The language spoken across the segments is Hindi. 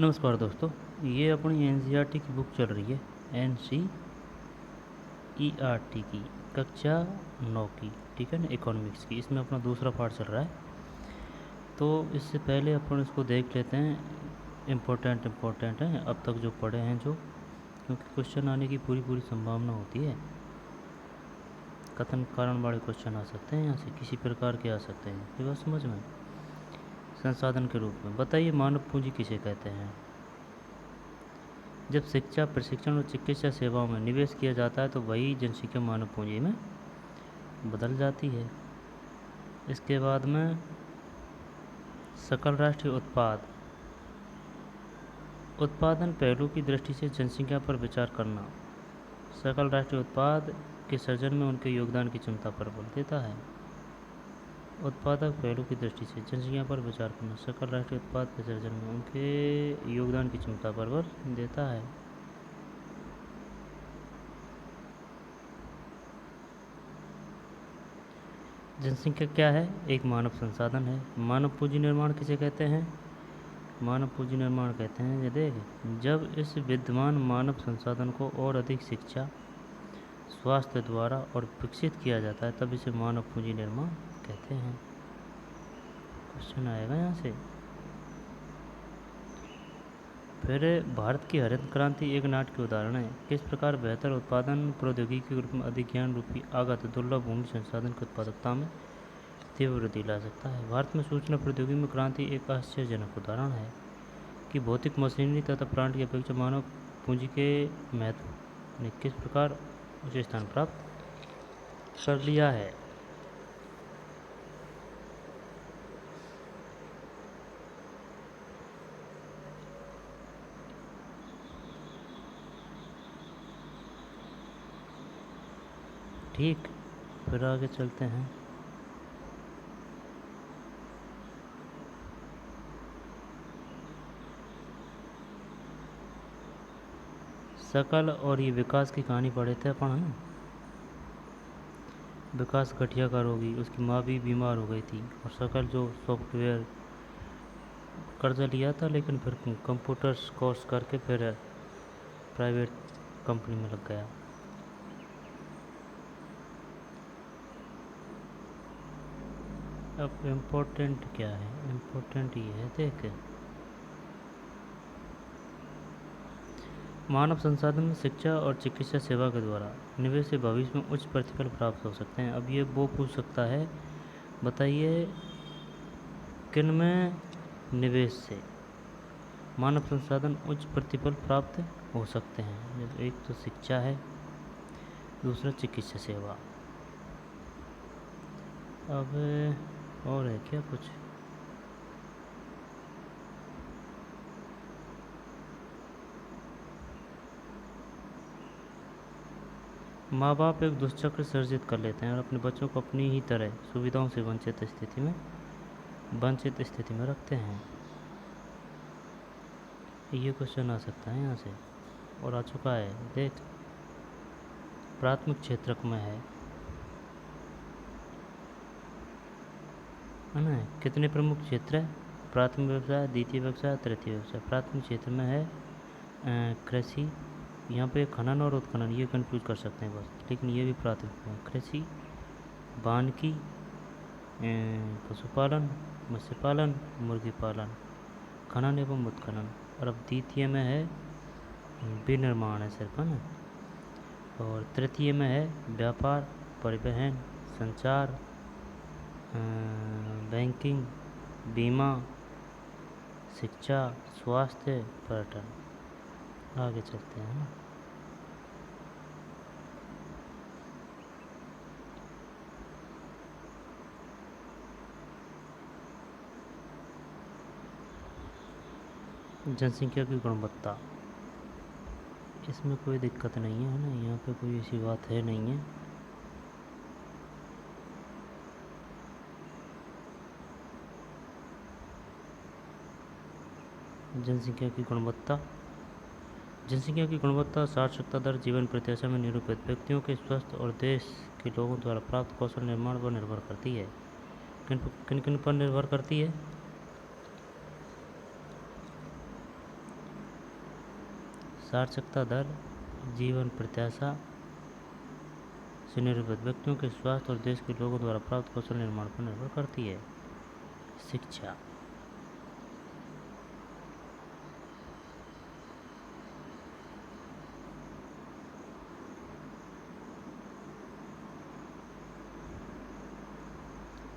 नमस्कार दोस्तों, ये अपनी एनसीईआरटी की बुक चल रही है। एनसीईआरटी की कक्षा 9 की, ठीक है ना, इकोनॉमिक्स की। इसमें अपना दूसरा पार्ट चल रहा है। तो इससे पहले अपन इसको देख लेते हैं। इम्पोर्टेंट है अब तक जो पढ़े हैं, जो क्योंकि क्वेश्चन आने की पूरी संभावना होती है। कथन कारण वाले क्वेश्चन आ सकते हैं, यहाँ से किसी प्रकार के आ सकते हैं। ये बात समझ में। संसाधन के रूप में बताइए, मानव पूंजी किसे कहते हैं? जब शिक्षा, प्रशिक्षण और चिकित्सा सेवाओं में निवेश किया जाता है तो वही जनसंख्या मानव पूंजी में बदल जाती है। इसके बाद में सकल राष्ट्रीय उत्पादन पहलू की दृष्टि से जनसंख्या पर विचार करना सकल राष्ट्रीय उत्पाद के सृजन में उनके योगदान की क्षमता पर बल देता है। उत्पादक पहलू की दृष्टि से जनसंख्या पर विचार करना सकल राष्ट्रीय उत्पाद के सृजन में उनके योगदान की क्षमता पर बल देता है। जनसंख्या क्या है? एक मानव संसाधन है। मानव पूंजी निर्माण किसे कहते हैं? मानव पूंजी निर्माण कहते हैं, ये देख, जब इस विद्यमान मानव संसाधन को और अधिक शिक्षा, स्वास्थ्य द्वारा और विकसित किया जाता है, तब इसे मानव पूंजी निर्माण कहते हैं। क्वेश्चन आएगा यहाँ से। फिर भारत की हरित क्रांति एक नाटकीय उदाहरण है। किस प्रकार बेहतर उत्पादन प्रौद्योगिकी के रूप में अधिक ज्ञान रूपी आगत दुर्लभ भूमि संसाधन की उत्पादकता में तीव्र वृद्धि ला सकता है। भारत में सूचना प्रौद्योगिकी में क्रांति एक आश्चर्यजनक उदाहरण है कि भौतिक मशीनरी तथा प्लांट की अपेक्षा मानव पूंजी के महत्व ने किस प्रकार उच्च स्थान प्राप्त कर लिया है। ठीक, फिर आगे चलते हैं। सकल और ये विकास की कहानी पढ़े थे अपन, है ना। विकास गठिया का रोगी, उसकी माँ भी बीमार हो गई थी और सकल जो सॉफ्टवेयर कर्जा लिया था, लेकिन फिर कंप्यूटर्स कोर्स करके फिर प्राइवेट कंपनी में लग गया। अब इम्पोर्टेंट क्या है? इम्पोर्टेंट ये है, देख, मानव संसाधन में शिक्षा और चिकित्सा सेवा के द्वारा निवेश से भविष्य में उच्च प्रतिफल प्राप्त हो सकते हैं। अब ये वो पूछ सकता है, बताइए किन में निवेश से मानव संसाधन उच्च प्रतिफल प्राप्त हो सकते हैं। जब एक तो शिक्षा है, दूसरा चिकित्सा सेवा। अब और है क्या कुछ? माँ बाप एक दुष्चक्र सर्जित कर लेते हैं और अपने बच्चों को अपनी ही तरह सुविधाओं से वंचित स्थिति में रखते हैं। ये क्वेश्चन आ सकता है यहाँ से, और आ चुका है। देख, प्राथमिक क्षेत्र में है ना। कितने प्रमुख क्षेत्र है? प्राथमिक व्यवसाय, द्वितीय व्यवसाय, तृतीय व्यवसाय। प्राथमिक क्षेत्र में है कृषि, यहाँ पे खनन और उत्खनन, ये कंफ्यूज कर सकते हैं बस, लेकिन ये भी प्राथमिक है। कृषि, वानिकी, पशुपालन, मत्स्य पालन, मुर्गी पालन, खनन एवं उत्खनन। और अब द्वितीय में है विनिर्माण है सिर्फ, है ना। और तृतीय में है व्यापार, परिवहन, संचार, बैंकिंग, बीमा, शिक्षा, स्वास्थ्य, पर्यटन। आगे चलते हैं। जनसंख्या की गुणवत्ता, इसमें कोई दिक्कत नहीं है ना, यहाँ पे कोई ऐसी बात है नहीं है। जनसंख्या की गुणवत्ता, जनसंख्या की गुणवत्ता साक्षरता दर, जीवन प्रत्याशा में निरूपित व्यक्तियों के स्वस्थ और देश के लोगों द्वारा प्राप्त कौशल निर्माण पर निर्भर करती है। किन किन पर निर्भर करती है? साक्षरता दर जीवन प्रत्याशा से निर्भर व्यक्तियों के स्वास्थ्य और देश के लोगों द्वारा प्राप्त कौशल निर्माण पर निर्भर करती है। शिक्षा।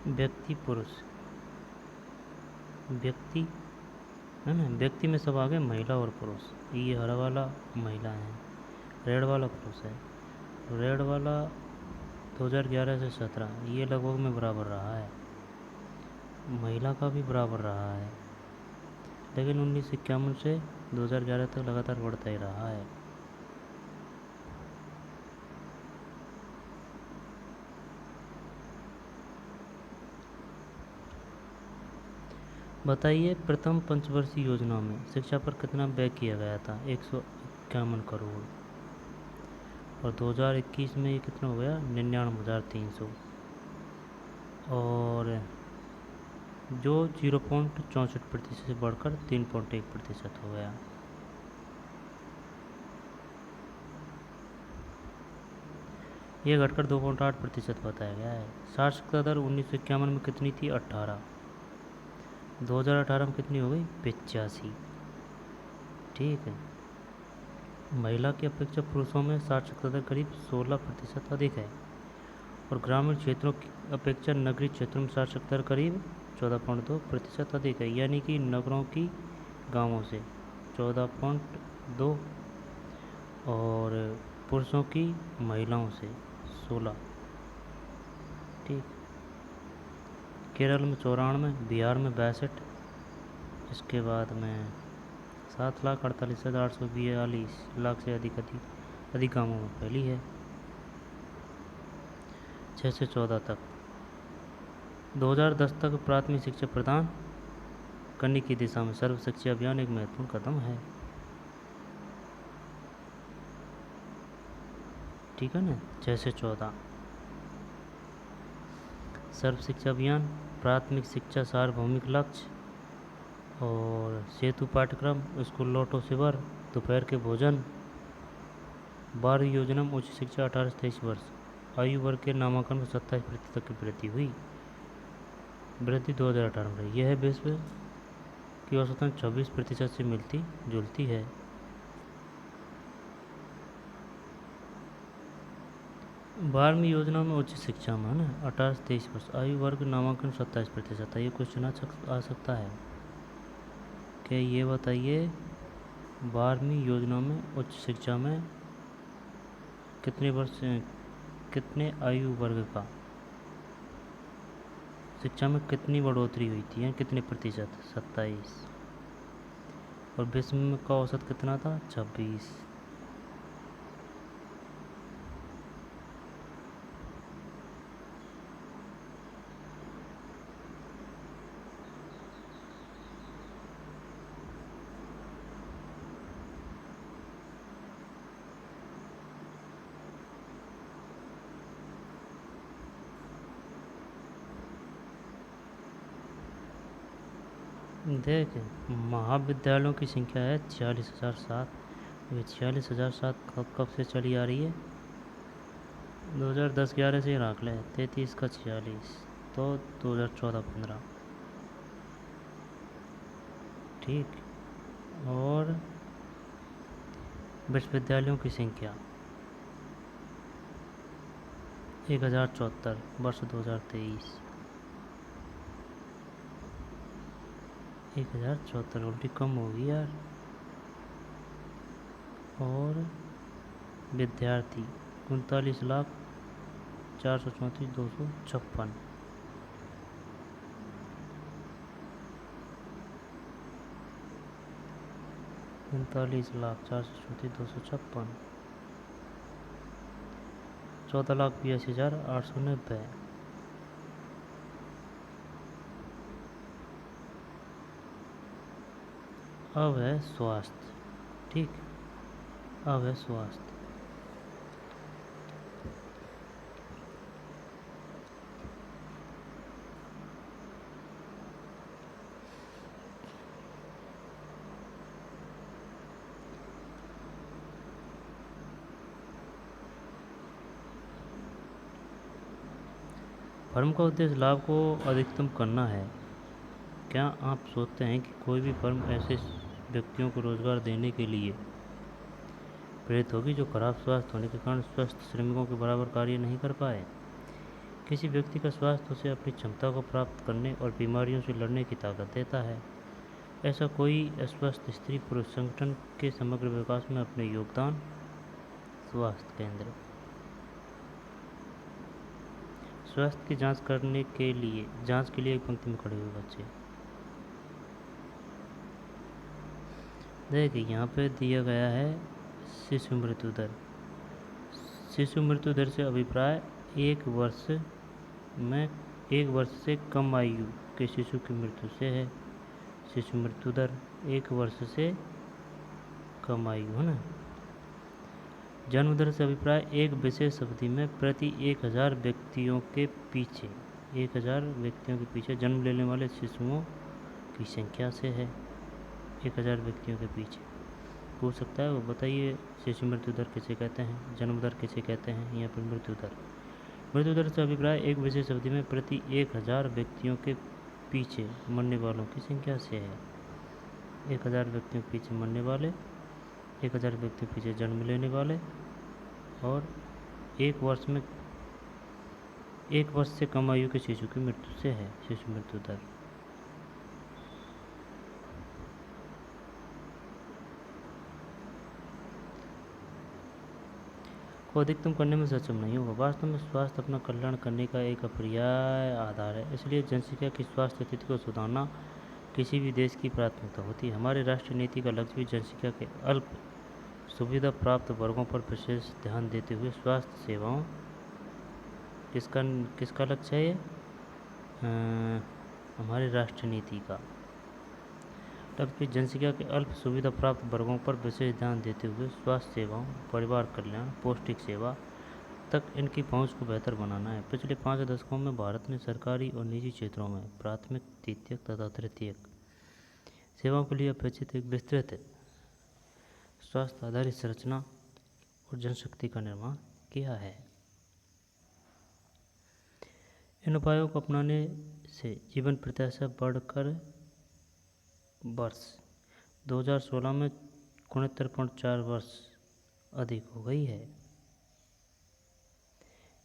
व्यक्ति पुरुष, व्यक्ति है ना, व्यक्ति में सब आगे महिला और पुरुष। ये हरा वाला महिला है, रेड वाला पुरुष है। रेड वाला 2011 से 17 ये लगभग में बराबर रहा है, महिला का भी बराबर रहा है, लेकिन 1951 से 2011 तक लगातार बढ़ता ही रहा है। बताइए प्रथम पंचवर्षीय योजना में शिक्षा पर कितना व्यय किया गया था? 151 करोड़। और 2021 में ये कितना हो गया? 99,300। और जो 0.64% से बढ़कर 3.1% हो गया। ये घटकर 2.8% बताया गया है। साक्षरता दर 1951 में कितनी थी? 18। 2018 में कितनी हो गई? 85। ठीक है। महिला की अपेक्षा पुरुषों में साक्षरता दर करीब 16% अधिक है और ग्रामीण क्षेत्रों की अपेक्षा नगरीय क्षेत्रों में साक्षरता दर करीब 14.2% अधिक है, यानी कि नगरों की गांवों से 14.2 और पुरुषों की महिलाओं से 16। ठीक। केरल में 94, बिहार में 62, इसके बाद में 7,48,842 लाख से अधिक गांवों में फैली है। 6 से 14 तक। 2010 तक प्राथमिक शिक्षा प्रदान करने की दिशा में सर्व शिक्षा अभियान एक महत्वपूर्ण कदम है। ठीक है ना। 6 से 14 सर्व शिक्षा अभियान, प्राथमिक शिक्षा सार्वभौमिक लक्ष्य और सेतु पाठ्यक्रम, स्कूल लौटो शिविर, दोपहर के भोजन, बारहवीं योजना में उच्च शिक्षा 18 से 23 वर्ष आयु वर्ग के नामांकन में 27% की वृद्धि हुई। वृद्धि 2018 में रही। यह विश्व की औसतन 26% से मिलती जुलती है। बारहवीं योजना में उच्च शिक्षा में है ना 18 से 23 वर्ष आयु वर्ग नामांकन 27%। ये क्वेश्चन आ सकता है कि ये बताइए 12वीं योजना में उच्च शिक्षा में कितने आयु वर्ग का शिक्षा में कितनी बढ़ोतरी हुई थी, कितने प्रतिशत? 27। और विश्व में का औसत कितना था? 26। देख, महाविद्यालयों की संख्या है 46,007। ये 46,007 कब से चली आ रही है? 2010-11 से रख ले। 33 का 46 तो 2014-15। ठीक। और विश्वविद्यालयों की संख्या 1074 वर्ष 2023। 1074 उल्टी कम होगी यार। और विद्यार्थी 39,434,256। 39,434,256। 14,82,890। अब है स्वास्थ्य। ठीक। अब है स्वास्थ्य। फर्म का उद्देश्य लाभ को अधिकतम करना है। क्या आप सोचते हैं कि कोई भी फर्म ऐसे व्यक्तियों को रोजगार देने के लिए प्रेरित होगी जो खराब स्वास्थ्य होने के कारण स्वस्थ श्रमिकों के बराबर कार्य नहीं कर पाए? किसी व्यक्ति का स्वास्थ्य उसे अपनी क्षमता को प्राप्त करने और बीमारियों से लड़ने की ताकत देता है। ऐसा कोई अस्वस्थ स्त्री पुरुष संगठन के समग्र विकास में अपने योगदान। स्वास्थ्य केंद्र स्वास्थ्य की जांच के लिए एक पंक्ति में खड़े हुए बच्चे। देखिए यहाँ पे दिया गया है शिशु मृत्यु दर। शिशु मृत्यु दर से अभिप्राय एक वर्ष से कम आयु के शिशु की मृत्यु से है। शिशु मृत्यु दर 1 वर्ष से कम आयु है ना। जन्म दर से अभिप्राय एक विशेष अवधि में प्रति 1000 व्यक्तियों के पीछे जन्म लेने वाले शिशुओं की संख्या से है। 1000 व्यक्तियों के पीछे पूछ सकता है, वो बताइए शिशु मृत्यु दर किसे कहते हैं, जन्म दर किसे कहते हैं, या फिर मृत्यु दर। मृत्यु दर से अभिप्राय एक विशेष अवधि में प्रति 1000 व्यक्तियों के पीछे मरने वालों की संख्या से है। 1000 व्यक्तियों के पीछे मरने वाले, 1000 व्यक्तियों के पीछे जन्म लेने वाले, और एक वर्ष से कम आयु के शिशु की मृत्यु से है शिशु मृत्यु दर। को अधिकतम करने में सक्षम नहीं होगा। वास्तव में स्वास्थ्य अपना कल्याण करने का एक अपर्याय आधार है, इसलिए जनसंख्या की स्वास्थ्य स्थिति को सुधारना किसी भी देश की प्राथमिकता होती है। हमारी राष्ट्रीय नीति का लक्ष्य भी जनसंख्या के अल्प सुविधा प्राप्त वर्गों पर विशेष ध्यान देते हुए स्वास्थ्य सेवाओं किसका लक्ष्य है ये? हमारी राष्ट्रीय नीति का लक्ष्य जनसंख्या के अल्प सुविधा प्राप्त वर्गों पर विशेष ध्यान देते हुए स्वास्थ्य सेवाओं, परिवार कल्याण, पौष्टिक सेवा तक इनकी पहुंच को बेहतर बनाना है। पिछले 5 दशकों में भारत ने सरकारी और निजी क्षेत्रों में प्राथमिक, द्वितीयक तथा तृतीयक सेवाओं के लिए अपेक्षित एक विस्तृत स्वास्थ्य आधारित संरचना और जनशक्ति का निर्माण किया है। इन उपायों को अपनाने से जीवन प्रत्याशा बढ़कर वर्ष 2016 में 69.4 वर्ष अधिक हो गई है।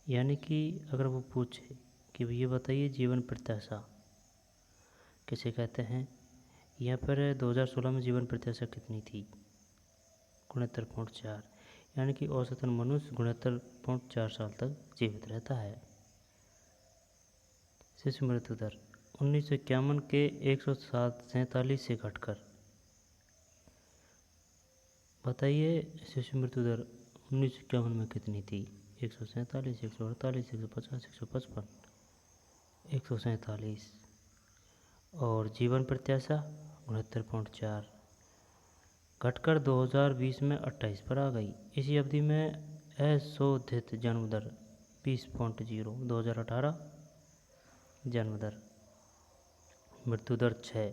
यानी कि अगर वो पूछे कि ये बताइए जीवन प्रत्याशा किसे कहते हैं, यहाँ पर 2016 में जीवन प्रत्याशा कितनी थी? 69.4, यानी कि औसतन मनुष्य 69.4 साल तक जीवित रहता है। शिशु मृत्यु दर 1951 के 147 से घटकर, बताइए शिशु मृत्यु दर 1951 में कितनी थी? 147, 148, 150, 155, 147। और जीवन प्रत्याशा 69.4 घटकर 2020 में 28 पर आ गई। इसी अवधि में अशोधित जन्म दर 20.0, 2018 जन्म दर, मृत्यु दर 6,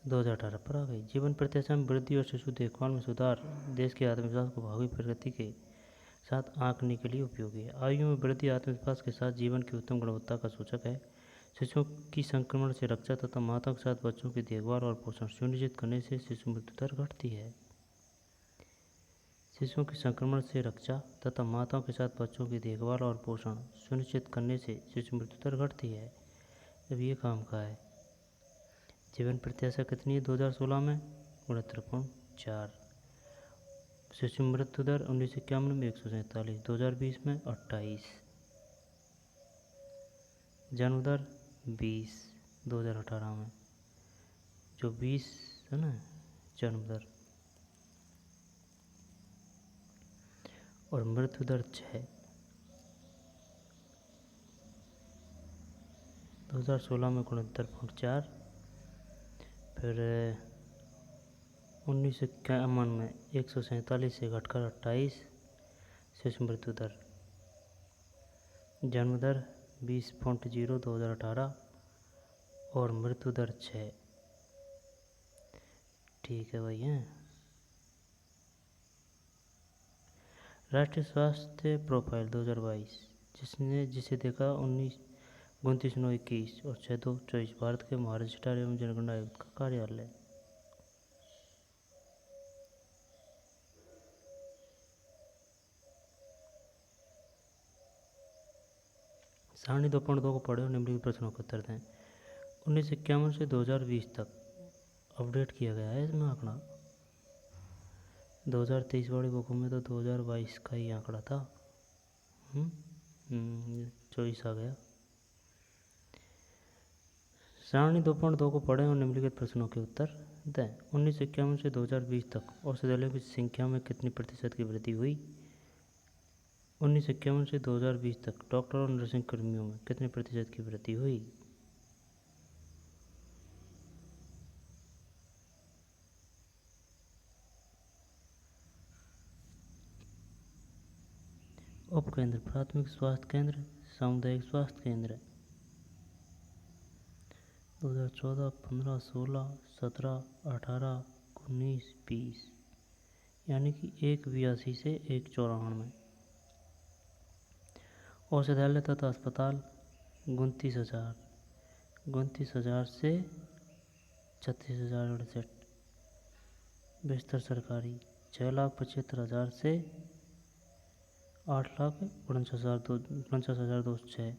2018 पर आ गई। जीवन प्रत्याशा में वृद्धि और शिशु देखभाल में सुधार देश के आत्मविश्वास को भावी प्रगति के साथ आंकने के लिए उपयोगी है। आयु में वृद्धि आत्मविश्वास के साथ जीवन की उत्तम गुणवत्ता का सूचक है। शिशुओं की संक्रमण से रक्षा तथा माताओं के साथ बच्चों की देखभाल और पोषण सुनिश्चित करने से शिशु मृत्यु दर घटती है। शिशुओं की संक्रमण से रक्षा तथा माताओं के साथ बच्चों की देखभाल और पोषण सुनिश्चित करने से शिशु मृत्यु दर घटती है। अब ये काम का है। जीवन प्रत्याशा कितनी है 2016 में? 69.4। शिशु मृत्यु दर 1951 में 147, 2020 में 28। जन्म दर 20, 2018 में जो 20 है ना जन्म दर, और मृत्यु दर 6, 2016 में 69.4, फिर 1951 में 147 से घटकर 28 शिशु मृत्यु दर। जन्म दर 20.0, 2018, और मृत्यु दर 6। ठीक है भाई हैं। राष्ट्रीय स्वास्थ्य प्रोफाइल 2022 जिसे देखा 29/9/21 और 6/2/24। भारत के महारजिस्ट्रार एवं जनगणना आयुक्त का कार्यालय। सारणी 2.2 को पढ़े और निम्नलिखित प्रश्नों का उत्तर दें। 1951 से 2020 तक अपडेट किया गया है इसमें आंकड़ा। 2023 वाली बुकों में तो 2022 का ही आंकड़ा था। 24 आ गया। सारणी 2.2 को पढ़ें और निम्नलिखित प्रश्नों के उत्तर दें। 1951 से 2020 तक औषधालयों की संख्या में कितनी प्रतिशत की वृद्धि हुई? 1951 से 2020 तक डॉक्टर और नर्सिंग कर्मियों में कितने प्रतिशत की वृद्धि हुई? उपकेंद्र प्राथमिक स्वास्थ्य केंद्र, सामुदायिक स्वास्थ्य केंद्र। 2014, 15, 16, 17, 18, 19, 20 यानी कि 182 से 194। औषधालय तथा अस्पताल 29,000 से 36,068। बिस्तर सरकारी 6,75,000 से 8,49,206।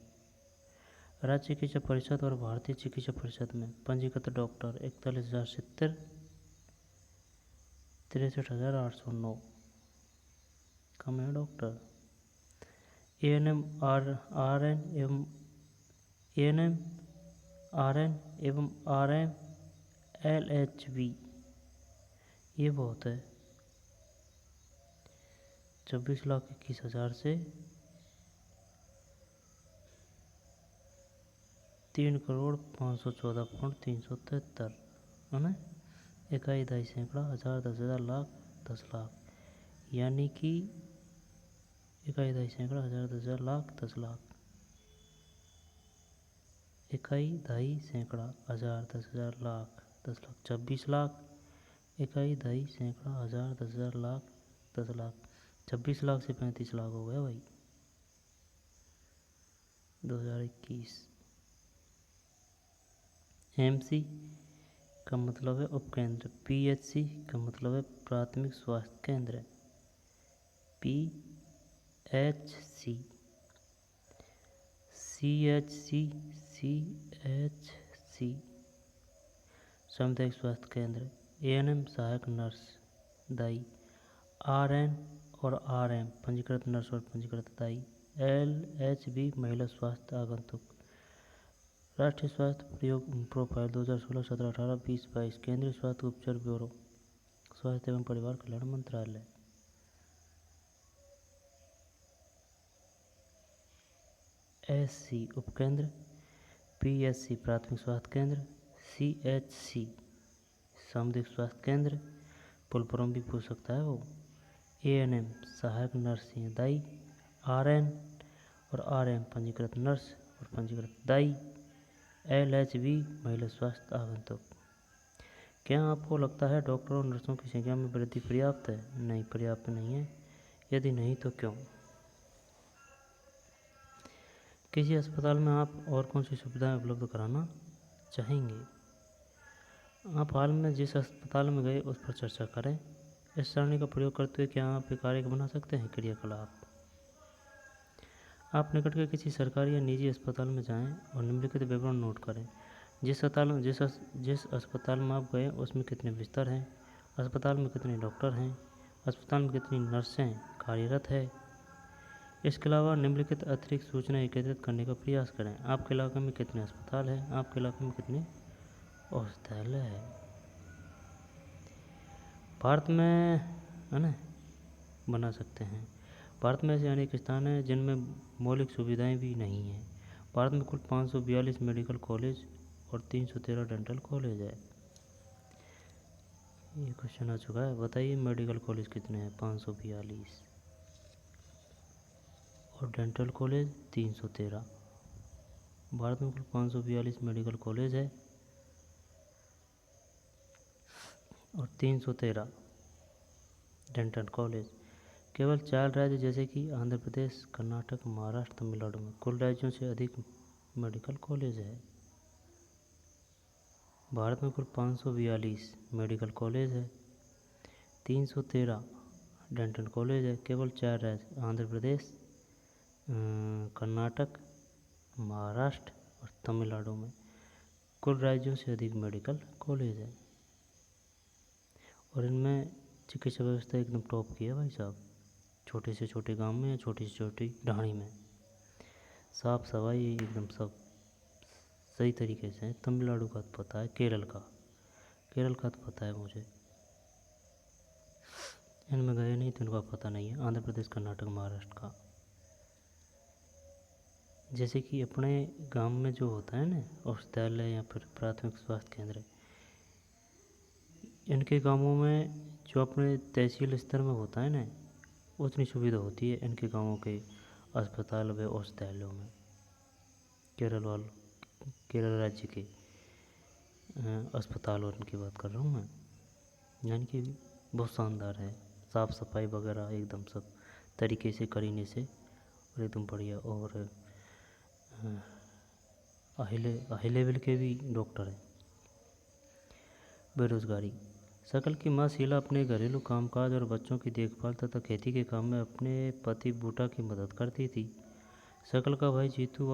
राज्य चिकित्सा परिषद और भारतीय चिकित्सा परिषद में पंजीकृत डॉक्टर 41,070, 63,809 कम है डॉक्टर। एएनएम आरएन एवं आरएम एलएचबी ये बहुत है। 24,21,000 से 3,514,373 है ना। इकाई दहाई सैकड़ा हजार 10,000 लाख 10 लाख यानी कि इकाई दहाई सैकड़ा हजार 10,000 लाख 10 लाख। इकाई दहाई सैकड़ा हजार 10,000 लाख 10 लाख 26 लाख। इकाई दहाई सैकड़ा हजार 10,000 लाख 10 लाख 26 लाख से 35 लाख हो गया भाई। 2021। एमसी का मतलब है उपकेंद्र, पीएचसी का मतलब है प्राथमिक स्वास्थ्य केंद्र, पीएचसी, सीएचसी सामुदायिक स्वास्थ्य केंद्र, एएनएम सहायक नर्स दाई, आरएन और आरएम पंजीकृत नर्स और पंजीकृत दाई, एलएचबी महिला स्वास्थ्य आगंतुक। राष्ट्रीय स्वास्थ्य प्रयोग प्रोफाइल 2016, 17, 18, 20, 22। केंद्रीय स्वास्थ्य उपचार ब्यूरो, स्वास्थ्य एवं परिवार कल्याण मंत्रालय। एससी उपकेंद्र, पीएचसी प्राथमिक स्वास्थ्य केंद्र, सीएचसी सामुदायिक स्वास्थ्य केंद्र, फुल फॉर्म भी पूछ सकता है वो। एएनएम सहायक नर्सिंग दाई, आरएन और आरएम पंजीकृत नर्स और पंजीकृत दाई, एलएचबी महिला स्वास्थ्य आगंतुक। क्या आपको लगता है डॉक्टरों और नर्सों की संख्या में वृद्धि पर्याप्त है? नहीं, पर्याप्त नहीं है। यदि नहीं तो क्यों? किसी अस्पताल में आप और कौन सी सुविधाएं उपलब्ध कराना चाहेंगे? आप हाल में जिस अस्पताल में गए उस पर चर्चा करें। इस सारणी का प्रयोग करते हुए क्या आप एक आरेख बना सकते हैं? क्रियाकलाप। आप निकट के किसी सरकारी या निजी अस्पताल में जाएं और निम्नलिखित विवरण नोट करें। जिस अस्पताल में आप गए उसमें कितने बिस्तर हैं, अस्पताल में कितने डॉक्टर हैं, अस्पताल में कितनी नर्सें कार्यरत है। इसके अलावा निम्नलिखित अतिरिक्त सूचना एकत्रित करने का प्रयास करें। आपके इलाके में कितने अस्पताल हैं, आपके इलाके में कितने औषधालय है। भारत में है ना बना सकते हैं। भारत में ऐसे अनेक स्थान हैं जिनमें मौलिक सुविधाएं भी नहीं हैं। भारत में कुल 542 मेडिकल कॉलेज और 313 डेंटल कॉलेज है। ये क्वेश्चन आ चुका है। बताइए मेडिकल कॉलेज कितने हैं? 542 और डेंटल कॉलेज 313। भारत में कुल 542 मेडिकल कॉलेज है और 313 डेंटल कॉलेज। केवल 4 राज्य जैसे कि आंध्र प्रदेश, कर्नाटक, महाराष्ट्र, तमिलनाडु में कुल राज्यों से अधिक मेडिकल कॉलेज है। भारत में कुल 542 मेडिकल कॉलेज है। 313 डेंटल कॉलेज है। केवल 4 राज्य आंध्र प्रदेश, कर्नाटक, महाराष्ट्र और तमिलनाडु में कुल राज्यों से अधिक मेडिकल कॉलेज है। और इनमें चिकित्सा व्यवस्था एकदम टॉप की है भाई साहब। छोटे से छोटे गांव में या छोटी से छोटी ढाणी में साफ सफाई एकदम सब सही तरीके से है। तमिलनाडु का तो पता है, केरल का तो पता है मुझे, इनमें गए नहीं तो इनका पता नहीं है। आंध्र प्रदेश, कर्नाटक, महाराष्ट्र का जैसे कि अपने गांव में जो होता है ना औषधालय या फिर प्राथमिक स्वास्थ्य केंद्र, इनके गांवों में जो अपने तहसील स्तर में होता है ना उतनी सुविधा होती है इनके गांवों के अस्पताल व औषधालयों में। केरल राज्य के अस्पताल और इनकी बात कर रहा हूँ मैं, यानी कि बहुत शानदार है। साफ़ सफाई वगैरह एकदम सब तरीके से करीने से और एकदम बढ़िया। और हाई लेवल के भी डॉक्टर हैं। बेरोजगारी। शकल की माँ शीला अपने घरेलू कामकाज और बच्चों की देखभाल तथा खेती के काम में अपने पति बूटा की मदद करती थी। शकल का भाई जीतू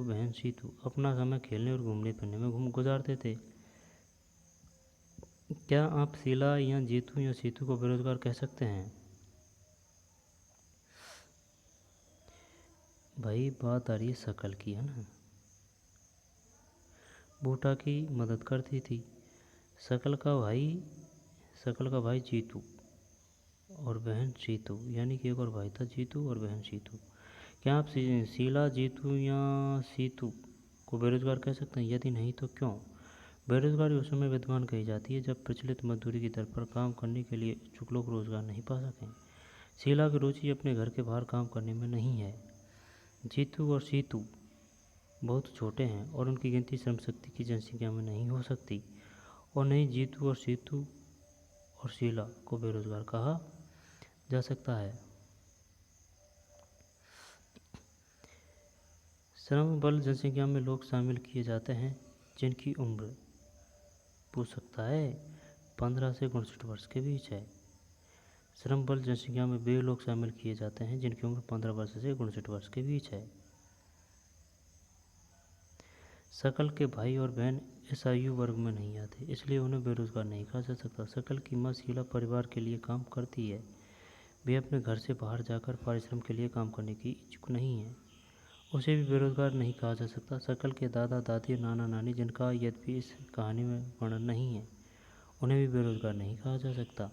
बहन सीतू अपना समय खेलने और घूमने फिरने में गुजारते थे। क्या आप शीला या जीतू या सीतू को बेरोजगार कह सकते हैं? भाई बात आ रही है शकल की, है ना। बूटा की मदद करती थी। शकल का भाई जीतू और बहन सीतू, यानी कि एक और भाई था जीतू और बहन सीतू। क्या आप शीला, जीतू या सीतू को बेरोजगार कह सकते हैं? यदि नहीं तो क्यों? बेरोजगारी उस समय विद्यमान कही जाती है जब प्रचलित मजदूरी की दर पर काम करने के लिए इच्छुक लोग रोजगार नहीं पा सकें। शीला की रुचि अपने घर के बाहर काम करने में नहीं है। जीतू और सीतू बहुत छोटे हैं और उनकी गिनती श्रम शक्ति की जनसंख्या में नहीं हो सकती, और नहीं जीतू और सीतू और शीला को बेरोजगार कहा जा सकता है। श्रम बल जनसंख्या में लोग शामिल किए जाते हैं जिनकी उम्र पूछ सकता है 15 से 59 वर्ष के बीच है। श्रम बल जनसंख्या में वे लोग शामिल किए जाते हैं जिनकी उम्र 15 वर्ष से 59 वर्ष के बीच है। शकल के भाई और बहन इस आयु वर्ग में नहीं आते, इसलिए उन्हें बेरोजगार नहीं कहा जा सकता। शकल की माँ शीला परिवार के लिए काम करती है। वे अपने घर से बाहर जाकर परिश्रम के लिए काम करने की इच्छुक नहीं है, उसे भी बेरोजगार नहीं कहा जा सकता। शकल के दादा दादी और नाना नानी, जिनका यद्यपि इस कहानी में वर्णन नहीं है, उन्हें भी बेरोजगार नहीं कहा जा सकता।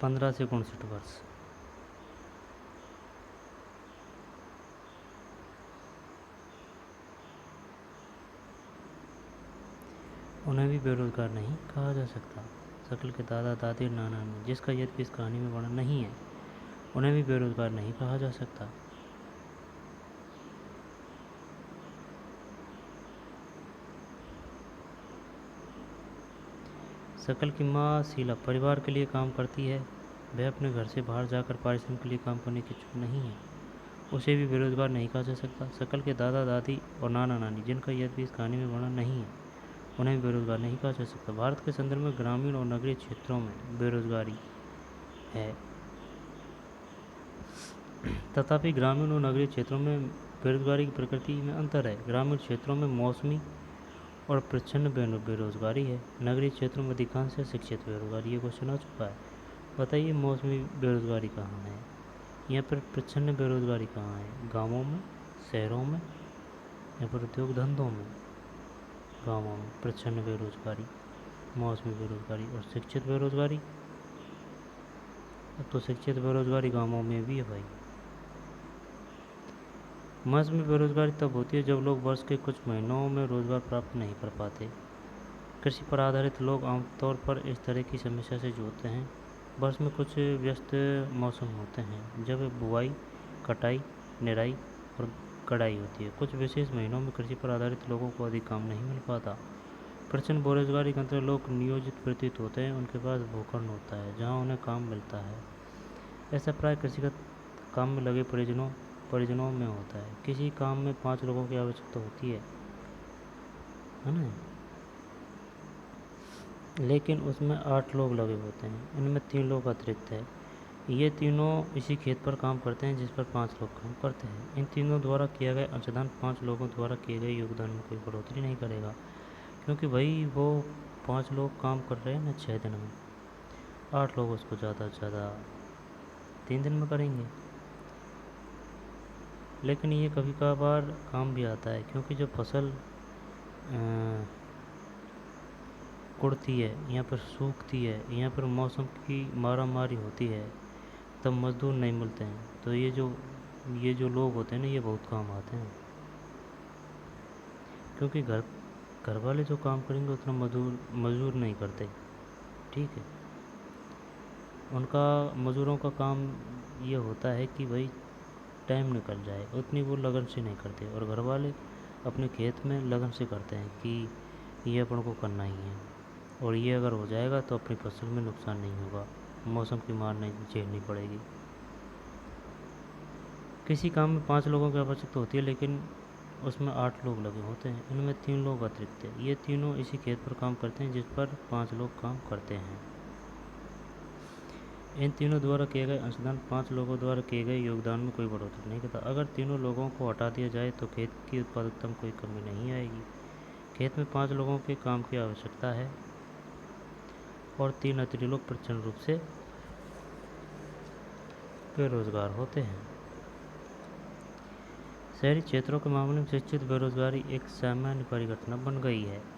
पंद्रह से 59 वर्ष। उन्हें भी बेरोजगार नहीं कहा जा सकता। शकल के दादा दादी और नाना नानी, जिसका यद्यपि इस कहानी में वर्णन नहीं है, उन्हें भी बेरोजगार नहीं कहा जा सकता। शकल की माँ शीला परिवार के लिए काम करती है। वह अपने घर से बाहर जाकर परिश्रम के लिए काम करने की इच्छुक नहीं है, उसे भी बेरोजगार नहीं कहा जा सकता। शकल के दादा दादी और नाना नानी, जिनका यद्यपि इस कहानी में वर्णन नहीं है, उन्हें भी बेरोजगार नहीं कहा जा सकता। भारत के संदर्भ में ग्रामीण और नगरीय क्षेत्रों में बेरोजगारी है, तथापि ग्रामीण और नगरीय क्षेत्रों में बेरोजगारी की प्रकृति में अंतर है। ग्रामीण क्षेत्रों में मौसमी और प्रच्छन्न बेरोजगारी है। नगरीय क्षेत्रों में अधिकांश शिक्षित बेरोजगारी। ये क्वेश्चन आ चुका है। बताइए मौसमी बेरोजगारी कहाँ है या फिर प्रच्छन्न बेरोजगारी कहाँ है? गाँवों में, शहरों में या फिर उद्योग धंधों में? गाँवों में प्रच्छन्न बेरोजगारी, मौसमी बेरोजगारी और शिक्षित बेरोजगारी। अब तो शिक्षित बेरोजगारी गाँवों में भी है भाई। मौसमी बेरोजगारी तब होती है जब लोग वर्ष के कुछ महीनों में रोजगार प्राप्त नहीं कर पाते। कृषि पर आधारित लोग आमतौर पर इस तरह की समस्या से जूझते हैं। वर्ष में कुछ व्यस्त मौसम होते हैं जब बुआई, कटाई निराई और कढ़ाई होती है। कुछ विशेष महीनों में कृषि पर आधारित लोगों को अधिक काम नहीं मिल पाता। प्रचंड बेरोजगारी के अंतर्गत लोग नियोजित प्रतीत होते हैं, उनके पास भूखंड होता है जहाँ उन्हें काम मिलता है। ऐसा प्राय कृषिगत काम में लगे परिजनों में होता है। किसी काम में 5 लोगों की आवश्यकता होती है ना, लेकिन उसमें 8 लोग लगे होते हैं, इनमें 3 लोग अतिरिक्त है। ये तीनों इसी खेत पर काम करते हैं जिस पर 5 लोग काम करते हैं। इन तीनों द्वारा किया गया अंशदान 5 लोगों द्वारा किए गए योगदान में कोई बढ़ोतरी नहीं करेगा, क्योंकि भाई वो 5 लोग काम कर रहे हैं ना 6 दिन में, 8 लोग उसको ज़्यादा से ज़्यादा 3 दिन में करेंगे। लेकिन ये कभी कभार काम भी आता है, क्योंकि जब फसल कुड़ती है या फिर सूखती है या फिर मौसम की मारामारी होती है, तब मज़दूर नहीं मिलते हैं, तो ये जो लोग होते हैं ना, ये बहुत काम आते हैं। क्योंकि घर वाले जो काम करेंगे उतना मज़दूर नहीं करते, ठीक है। उनका मज़दूरों का काम ये होता है कि भाई टाइम निकल जाए, उतनी वो लगन से नहीं करते। और घर वाले अपने खेत में लगन से करते हैं कि ये अपन को करना ही है, और ये अगर हो जाएगा तो अपनी फसल में नुकसान नहीं होगा, मौसम की मार नहीं झेलनी पड़ेगी। किसी काम में 5 लोगों की आवश्यकता होती है, लेकिन उसमें 8 लोग लगे होते हैं, इनमें 3 लोग अतिरिक्त हैं। ये तीनों इसी खेत पर काम करते हैं जिस पर 5 लोग काम करते हैं। इन तीनों द्वारा किए गए अंशदान 5 लोगों द्वारा किए गए योगदान में कोई बढ़ोतरी नहीं करता। अगर तीनों लोगों को हटा दिया जाए तो खेत की उत्पादकता में कोई कमी नहीं आएगी। खेत में 5 लोगों के काम की आवश्यकता है और 3 अतिरिक्त लोग प्रचंड रूप से बेरोजगार होते हैं। शहरी क्षेत्रों के मामले में शिक्षित बेरोजगारी एक सामान्य परिघटना बन गई है।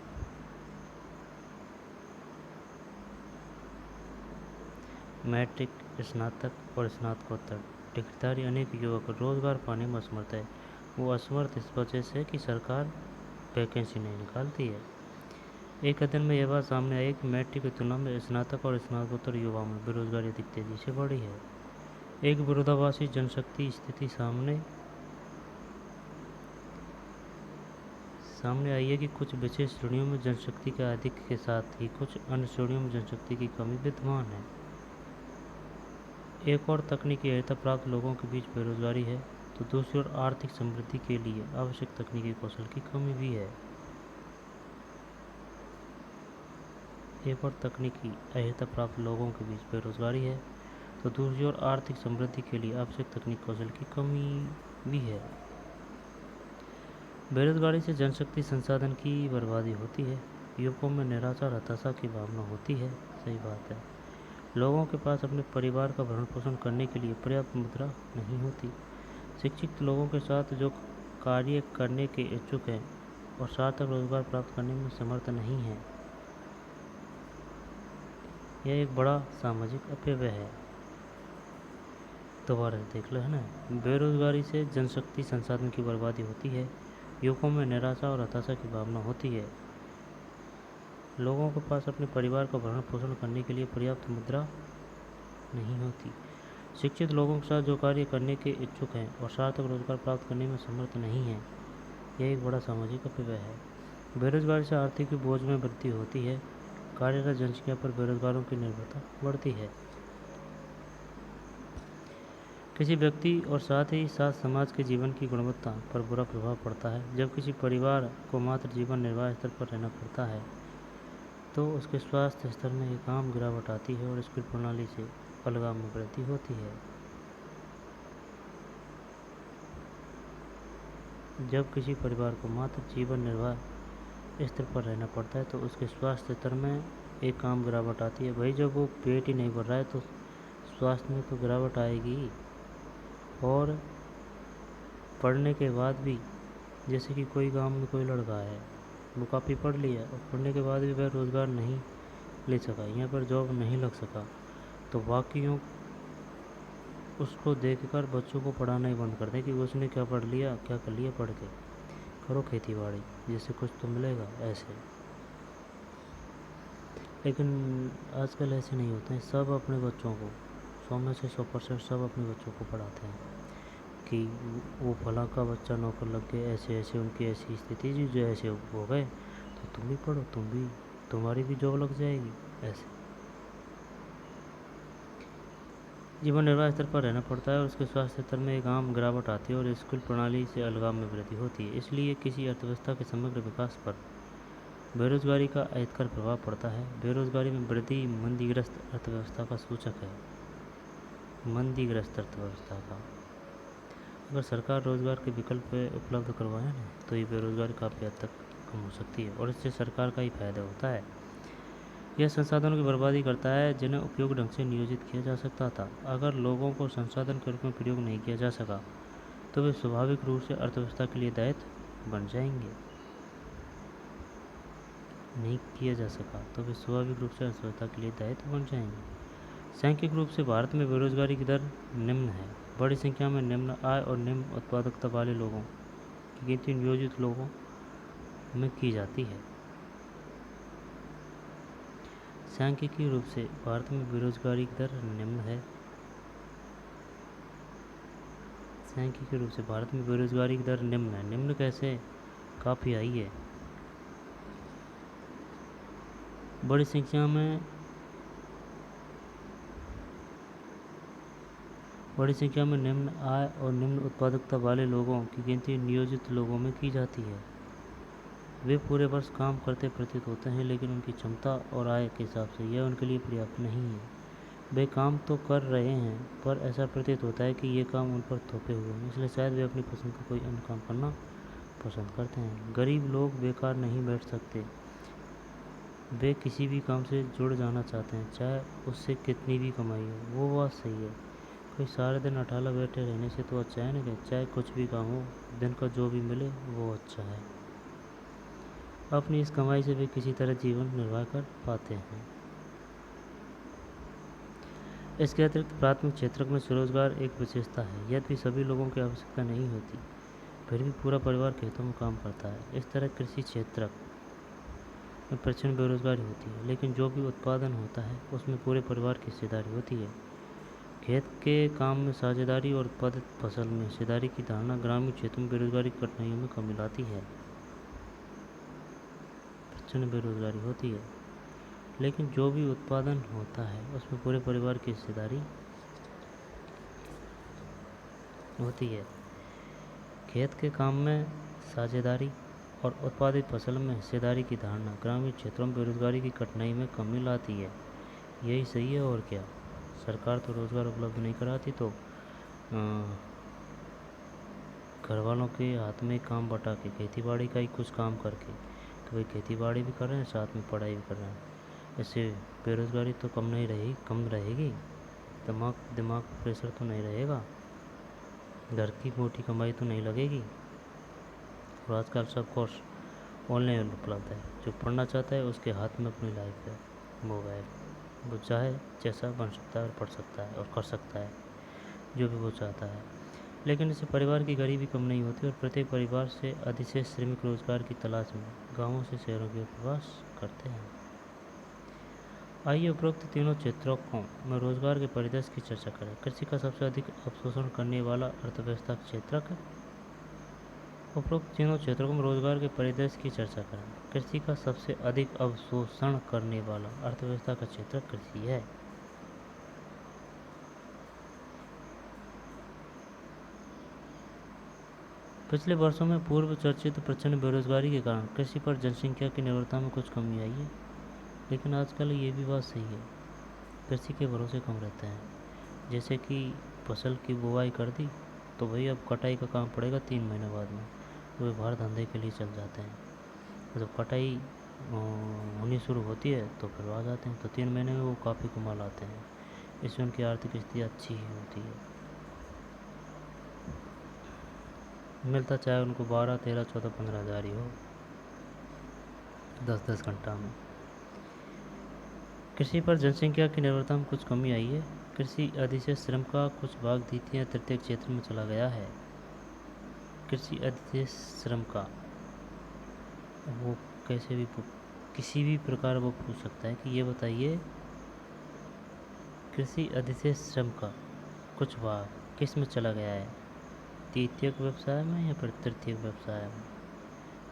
मैट्रिक, स्नातक और स्नातकोत्तर डिग्रीधारी अनेक युवक रोजगार पाने में असमर्थ है। वो असमर्थ इस वजह से कि सरकार वैकेंसी नहीं निकालती है। एक अध्ययन में यह बात सामने आई कि मैट्रिक की तुलना में स्नातक और स्नातकोत्तर युवाओं में बेरोजगारी अधिक तेजी से बढ़ी है। एक विरोधाभासी जनशक्ति स्थिति सामने आई है कि कुछ विशेष श्रेणियों में जनशक्ति के अधिक के साथ ही कुछ अन्य श्रेणियों में जनशक्ति की कमी विद्यमान है। एक और तकनीकी अर्हता प्राप्त लोगों के बीच बेरोजगारी है, तो दूसरी ओर आर्थिक समृद्धि के लिए आवश्यक तकनीकी कौशल की कमी भी है। एक और तकनीकी अर्हता प्राप्त लोगों के बीच बेरोजगारी है, तो दूसरी ओर आर्थिक समृद्धि के लिए आवश्यक तकनीकी कौशल की कमी भी है। बेरोजगारी से जनशक्ति संसाधन की बर्बादी होती है, युवकों में निराशा और हताशा की भावना होती है। सही बात है। लोगों के पास अपने परिवार का भरण पोषण करने के लिए पर्याप्त मुद्रा नहीं होती। शिक्षित लोगों के साथ जो कार्य करने के इच्छुक हैं और सार्थक रोजगार प्राप्त करने में समर्थ नहीं है, यह एक बड़ा सामाजिक अपव्यय है। दोबारा देख लो, है ना। बेरोजगारी से जनशक्ति संसाधन की बर्बादी होती है, युवकों में निराशा और हताशा की भावना होती है। लोगों के पास अपने परिवार का भरण पोषण करने के लिए पर्याप्त मुद्रा नहीं होती। शिक्षित लोगों के साथ जो कार्य करने के इच्छुक हैं और सार्थक रोजगार प्राप्त करने में समर्थ नहीं है, यह एक बड़ा सामाजिक अपव्यय है। बेरोजगारी से आर्थिक बोझ में वृद्धि होती है, कार्यरत जनसंख्या पर बेरोजगारों की निर्भरता बढ़ती है। किसी व्यक्ति और साथ ही साथ समाज के जीवन की गुणवत्ता पर बुरा प्रभाव पड़ता है। जब किसी परिवार को मात्र जीवन निर्वाह स्तर पर रहना पड़ता है, तो उसके स्वास्थ्य स्तर में एक आम गिरावट आती है और स्कूल प्रणाली से अलगाव में वृद्धि होती है। जब किसी परिवार को मात्र जीवन निर्वाह स्तर पर रहना पड़ता है, तो उसके स्वास्थ्य स्तर में एक आम गिरावट आती है। भाई जब वो पेट ही नहीं भर रहा है तो स्वास्थ्य में तो गिरावट आएगी। और पढ़ने के बाद भी, जैसे कि कोई गांव में कोई लड़का है, वो काफ़ी पढ़ लिया और पढ़ने के बाद भी वह रोज़गार नहीं ले सका, यहाँ पर जॉब नहीं लग सका, तो बाकियों उसको देखकर बच्चों को पढ़ाना ही बंद कर दें कि उसने क्या पढ़ लिया, क्या कर लिया, पढ़ के करो खेती बाड़ी, जिससे कुछ तो मिलेगा ऐसे। लेकिन आजकल ऐसे नहीं होते हैं। सब अपने बच्चों को 100 में से 100% सब अपने बच्चों को पढ़ाते हैं कि वो फलां का बच्चा नौकर लग गया, ऐसे ऐसे उनकी ऐसी स्थिति जी, जो ऐसे हो गए, तो तुम भी पढ़ो, तुम्हारी भी जॉब लग जाएगी। ऐसे जीवन निर्वाह स्तर पर रहना पड़ता है और उसके स्वास्थ्य स्तर में एक आम गिरावट आती है और स्कूल प्रणाली से अलगाव में वृद्धि होती है। इसलिए किसी अर्थव्यवस्था के समग्र विकास पर बेरोजगारी का अहितकर प्रभाव पड़ता है। बेरोजगारी में वृद्धि मंदीग्रस्त अर्थव्यवस्था का सूचक है। मंदीग्रस्त अर्थव्यवस्था का अगर सरकार रोजगार के विकल्प उपलब्ध करवाए ना, तो ये बेरोजगारी काफ़ी हद तक कम हो सकती है और इससे सरकार का ही फायदा होता है। यह संसाधनों की बर्बादी करता है जिन्हें उपयोग ढंग से नियोजित किया जा सकता था। अगर लोगों को संसाधन के रूप में प्रयोग नहीं किया जा सका, तो वे स्वाभाविक रूप से अर्थव्यवस्था के लिए दायित्व बन जाएंगे। नहीं किया जा सका तो वे स्वाभाविक रूप से अर्थव्यवस्था के लिए दायित्व बन जाएंगे। सांख्यिक रूप से भारत में बेरोजगारी की दर निम्न है। बड़ी संख्या में निम्न आय और निम्न उत्पादकता वाले लोगों की गिनती नियोजित लोगों में की जाती है। सांख्यिकीय रूप से भारत में बेरोजगारी की दर निम्न है। सांख्यिकीय रूप से भारत में बेरोजगारी की दर निम्न है। निम्न कैसे? काफ़ी हाई है। बड़ी संख्या में निम्न आय और निम्न उत्पादकता वाले लोगों की गिनती नियोजित लोगों में की जाती है। वे पूरे वर्ष काम करते प्रतीत होते हैं, लेकिन उनकी क्षमता और आय के हिसाब से यह उनके लिए पर्याप्त नहीं है। वे काम तो कर रहे हैं, पर ऐसा प्रतीत होता है कि ये काम उन पर थोपे हुए हैं, इसलिए शायद वे अपनी पसंद का कोई अन्य काम करना पसंद करते हैं। गरीब लोग बेकार नहीं बैठ सकते, वे किसी भी काम से जुड़ जाना चाहते हैं, चाहे उससे कितनी भी कमाई हो। वो बात सही है। कोई सारे दिन अठाला बैठे रहने से तो अच्छा है ना कि चाहे कुछ भी काम हो, दिन का जो भी मिले वो अच्छा है। अपनी इस कमाई से वे किसी तरह जीवन निर्वाह कर पाते हैं। इसके अतिरिक्त प्राथमिक क्षेत्र में स्वरोजगार एक विशेषता है। यदि सभी लोगों की आवश्यकता नहीं होती, फिर भी पूरा परिवार खेतों में काम करता है। इस तरह कृषि क्षेत्र में प्रचंड बेरोजगारी होती है, लेकिन जो भी उत्पादन होता है उसमें पूरे परिवार की हिस्सेदारी होती है। खेत के काम में साझेदारी और उत्पादित फसल में हिस्सेदारी की धारणा ग्रामीण क्षेत्रों में बेरोजगारी की कठिनाइयों में कमी लाती है। प्रचंड बेरोजगारी होती है, लेकिन जो भी उत्पादन होता है उसमें पूरे परिवार की हिस्सेदारी होती है। खेत के काम में साझेदारी और उत्पादित फसल में हिस्सेदारी की धारणा ग्रामीण क्षेत्रों में बेरोजगारी की कठिनाई में कमी लाती है। यही सही है और क्या। सरकार तो रोज़गार उपलब्ध नहीं कराती, तो घर वालों के हाथ में काम बटा के खेतीबाड़ी का ही कुछ काम करके, तो भाई खेतीबाड़ी भी कर रहे हैं, साथ में पढ़ाई भी कर रहे हैं। इससे बेरोजगारी तो कम रहेगी। दिमाग प्रेशर तो नहीं रहेगा, घर की मोटी कमाई तो नहीं लगेगी। और आजकल सब कोर्स ऑनलाइन उपलब्ध है। जो पढ़ना चाहता है उसके हाथ में अपनी लाइफ है, मोबाइल। वो चाहे जैसा बन सकता है और पढ़ सकता है और कर सकता है जो भी वो चाहता है। लेकिन इससे परिवार की गरीबी कम नहीं होती और प्रत्येक परिवार से अधिशेष श्रमिक रोजगार की तलाश में गांवों से शहरों की ओर प्रवास करते हैं। आइए उपरोक्त तीनों क्षेत्रों में रोजगार के परिदृश्य की चर्चा करें। कृषि का सबसे अधिक अवशोषण करने वाला अर्थव्यवस्था क्षेत्र है। उपरोक्त तीनों क्षेत्रों में रोजगार के परिदृश्य की चर्चा करें। कृषि का सबसे अधिक अवशोषण करने वाला अर्थव्यवस्था का क्षेत्र कृषि है। पिछले वर्षों में पूर्व चर्चित प्रचंड बेरोजगारी के कारण कृषि पर जनसंख्या की निर्भरता में कुछ कमी आई है, लेकिन आजकल ये भी बात सही है, कृषि के भरोसे कम रहते हैं। जैसे कि फसल की बुआई कर दी, तो भाई अब कटाई का काम पड़ेगा 3 महीने बाद में, तो वे बाहर धंधे के लिए चल जाते हैं। जब कटाई होनी शुरू होती है तो फिर आ जाते हैं, तो 3 महीने में वो काफ़ी कमा लाते हैं। इससे उनकी आर्थिक स्थिति अच्छी ही होती है। मिलता चाहे उनको 12, 13, 14, 15 हज़ार ही हो 10-10 घंटा में। कृषि पर जनसंख्या की निर्भरता में कुछ कमी आई है। कृषि अधिशेष श्रम का कुछ भाग द्वितीय तृतीय क्षेत्र में चला गया है। कृषि अधिशेष श्रम का वो कैसे भी किसी भी प्रकार वो पूछ सकता है कि ये बताइए कृषि अधिशेष श्रम का कुछ भाग किस में चला गया है। द्वितीयक व्यवसाय में या फिर तृतीयक व्यवसाय में?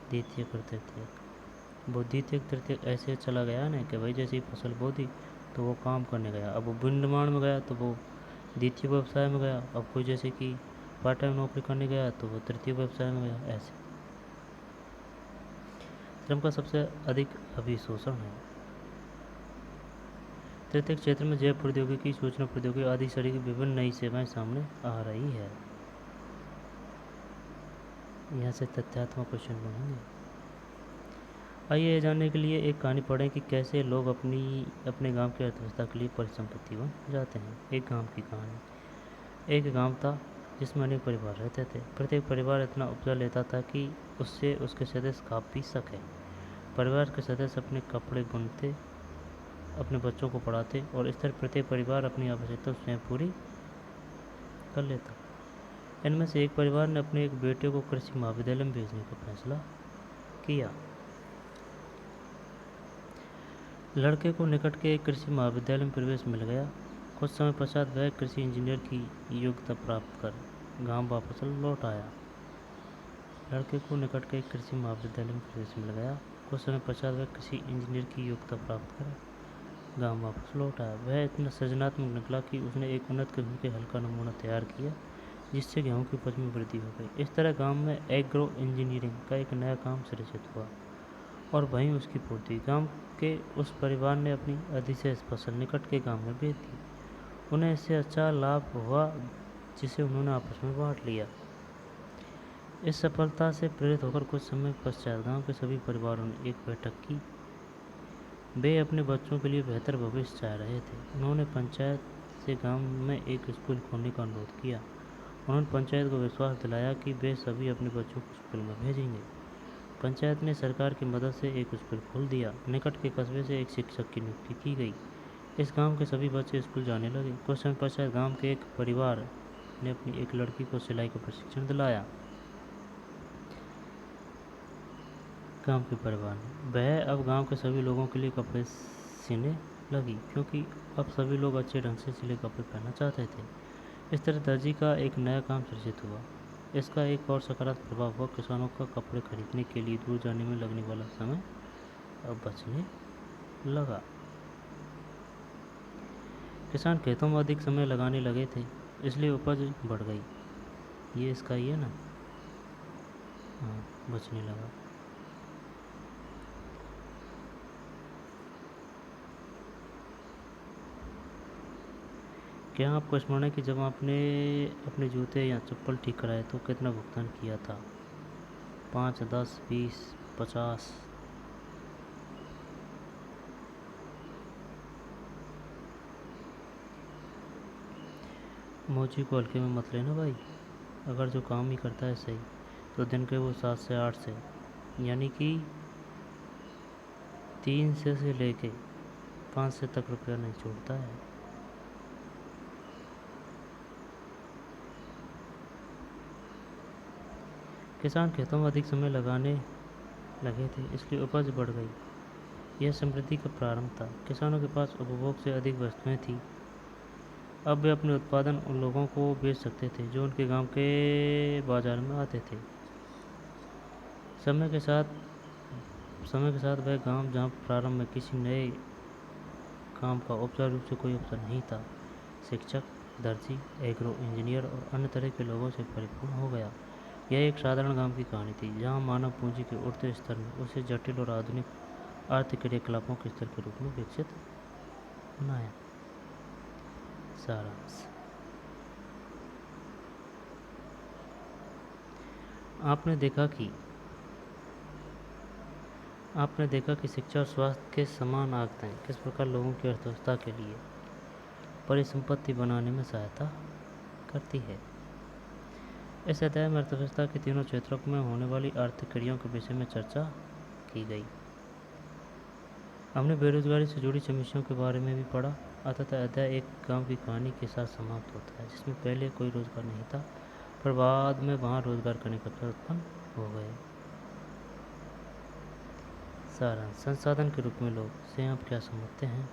द्वितीयक और तृतीयक। वो द्वितीयक तृतीयक ऐसे चला गया ना कि भाई जैसे ही फसल बो दी तो वो काम करने गया, अब वो विनिर्माण में गया तो वो द्वितीय व्यवसाय में गया, अब कोई जैसे कि पार्ट टाइम नौकरी करने गया तो वो तृतीय व्यवसाय में गया। ऐसे श्रम का सबसे अधिक अभिशोषण है। तृतीय क्षेत्र में जैव प्रौद्योगिकी, सूचना प्रौद्योगिकी आदि सभी की विभिन्न नई सेवाएं सामने आ रही है। यहाँ से तथ्यात्मक क्वेश्चन बनेंगे। आइए ये जानने के लिए एक कहानी पढ़ें कि कैसे लोग अपने गांव की अर्थव्यवस्था के लिए परिसंपत्ति बन जाते हैं। एक गांव की कहानी। एक गांव था जिसमें अनेक परिवार रहते थे। प्रत्येक परिवार इतना उपजा लेता था कि उससे उसके सदस्य खा पी सके। परिवार के सदस्य अपने कपड़े बुनते, अपने बच्चों को पढ़ाते और इस तरह प्रत्येक परिवार अपनी आवश्यकता स्वयं पूरी कर लेता। इनमें से एक परिवार ने अपने एक बेटे को कृषि महाविद्यालय में भेजने का फैसला किया। लड़के को निकट के एक कृषि महाविद्यालय में प्रवेश मिल गया। कुछ समय पश्चात वह कृषि इंजीनियर की योग्यता प्राप्त कर गांव वापस लौट आया। लड़के को निकट के एक कृषि महाविद्यालय में प्रवेश मिल गया। कुछ समय पश्चात वह कृषि इंजीनियर की योग्यता प्राप्त कर गांव वापस लौट आया। वह इतना सृजनात्मक निकला कि उसने एक उन्नत किस्म के हल का नमूना तैयार किया जिससे गेहूं की उपज में वृद्धि हो गई। इस तरह गांव में एग्रो इंजीनियरिंग का एक नया काम सृजित हुआ और वहीं उसकी पूर्ति। गांव के उस परिवार ने अपनी अधिशेष फसल निकट के गांव में बेच दी। उन्हें इससे अच्छा लाभ हुआ जिसे उन्होंने आपस में बांट लिया। इस सफलता से प्रेरित होकर कुछ समय पश्चात गांव के सभी परिवारों ने एक बैठक की। वे अपने बच्चों के लिए बेहतर भविष्य चाह रहे थे। उन्होंने पंचायत से गांव में एक स्कूल खोलने का अनुरोध किया। उन्होंने पंचायत को विश्वास दिलाया कि वे सभी अपने बच्चों को स्कूल में भेजेंगे। पंचायत ने सरकार की मदद से एक स्कूल खोल दिया। निकट के कस्बे से एक शिक्षक की नियुक्ति की गई। इस गांव के सभी बच्चे स्कूल जाने लगे। कुछ समय पश्चात गांव के एक परिवार ने अपनी एक लड़की को सिलाई का प्रशिक्षण दिलाया। गांव के परिवार ने वह अब गांव के सभी लोगों के लिए कपड़े सीने लगी क्योंकि अब सभी लोग अच्छे ढंग से सिले कपड़े पहनना चाहते थे। इस तरह दर्जी का एक नया काम सृजित हुआ। इसका एक और सकारात्मक प्रभाव हुआ। किसानों का कपड़े खरीदने के लिए दूर जाने में लगने वाला समय अब बचने लगा। किसान खेतों में अधिक समय लगाने लगे थे इसलिए उपज बढ़ गई। ये इसका ही है ना, हाँ, बचने लगा। क्या आपको स्मरण है कि जब आपने अपने जूते या चप्पल ठीक कराए तो कितना भुगतान किया था? 5, 10, 20, 50? मोची को हल्के में मत लेना भाई। अगर जो काम ही करता है सही तो दिन के वो 7 से 8 से यानी कि 300 से लेके 500 तक रुपया नहीं छोड़ता है। किसान खेतों में अधिक समय लगाने लगे थे इसलिए उपज बढ़ गई। यह समृद्धि का प्रारंभ था। किसानों के पास उपभोग से अधिक वस्तुएं थीं। अब वे अपने उत्पादन उन लोगों को बेच सकते थे जो उनके गांव के बाजार में आते थे। समय के साथ वह गांव जहां प्रारंभ में किसी नए काम का औपचारिक रूप से कोई अवसर नहीं था, शिक्षक, दर्जी, एग्रो इंजीनियर और अन्य तरह के लोगों से परिपूर्ण हो गया। यह एक साधारण गांव की कहानी थी जहां मानव पूंजी के उठते स्तर में उसे जटिल और आधुनिक आर्थिक क्रियाकलापों के स्तर के रूप में विकसित बनाया। सारांश। आपने देखा कि शिक्षा और स्वास्थ्य के समान आगतें किस प्रकार लोगों की अर्थव्यवस्था के लिए परिसंपत्ति बनाने में सहायता करती है। इस अध्याय में अर्थव्यवस्था के तीनों क्षेत्रों में होने वाली आर्थिक क्रियाओं के विषय में चर्चा की गई। हमने बेरोजगारी से जुड़ी समस्याओं के बारे में भी पढ़ा। अतः अध्याय एक गांव की कहानी के साथ समाप्त होता है जिसमें पहले कोई रोजगार नहीं था पर बाद में वहां रोजगार करने का अवसर उत्पन्न हो गए। सारांश। संसाधन के रूप में लोग से आप क्या समझते हैं?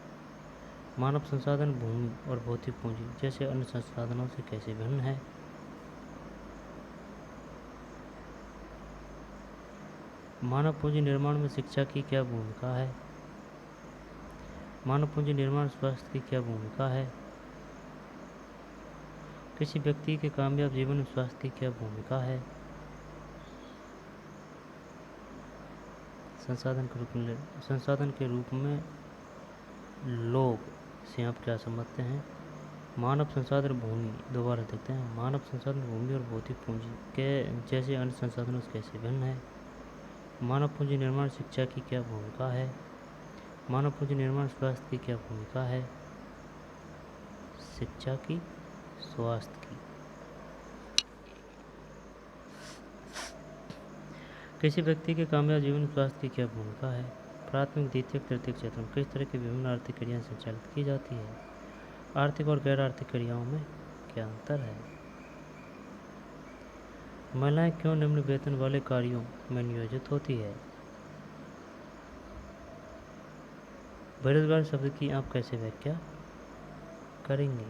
मानव संसाधन भूमि और भौतिक पूंजी जैसे अन्य संसाधनों से कैसे भिन्न है? मानव पूंजी निर्माण में शिक्षा की क्या भूमिका है? मानव पूंजी निर्माण स्वास्थ्य की क्या भूमिका है? किसी व्यक्ति के कामयाब जीवन में स्वास्थ्य की क्या भूमिका है? संसाधन के रूप में लोग से आप क्या समझते हैं? मानव संसाधन भूमि, दोबारा देखते हैं, मानव संसाधन भूमि और भौतिक पूंजी के जैसे अन्य संसाधनों से कैसे भिन्न है? मानव पूंजी निर्माण शिक्षा की क्या भूमिका है? मानव पूंजी निर्माण स्वास्थ्य की क्या भूमिका है? शिक्षा की, स्वास्थ्य की। किसी व्यक्ति के कामयाब जीवन में स्वास्थ्य की क्या भूमिका है? प्राथमिक, द्वितीयक, तृतीयक क्षेत्र में किस तरह की विभिन्न आर्थिक क्रियाएं संचालित की जाती है? आर्थिक और गैर आर्थिक क्रियाओं में क्या अंतर है? महिलाएं क्यों निम्न वेतन वाले कार्यों में नियोजित होती है? बेरोजगार शब्द की आप कैसे व्याख्या करेंगे?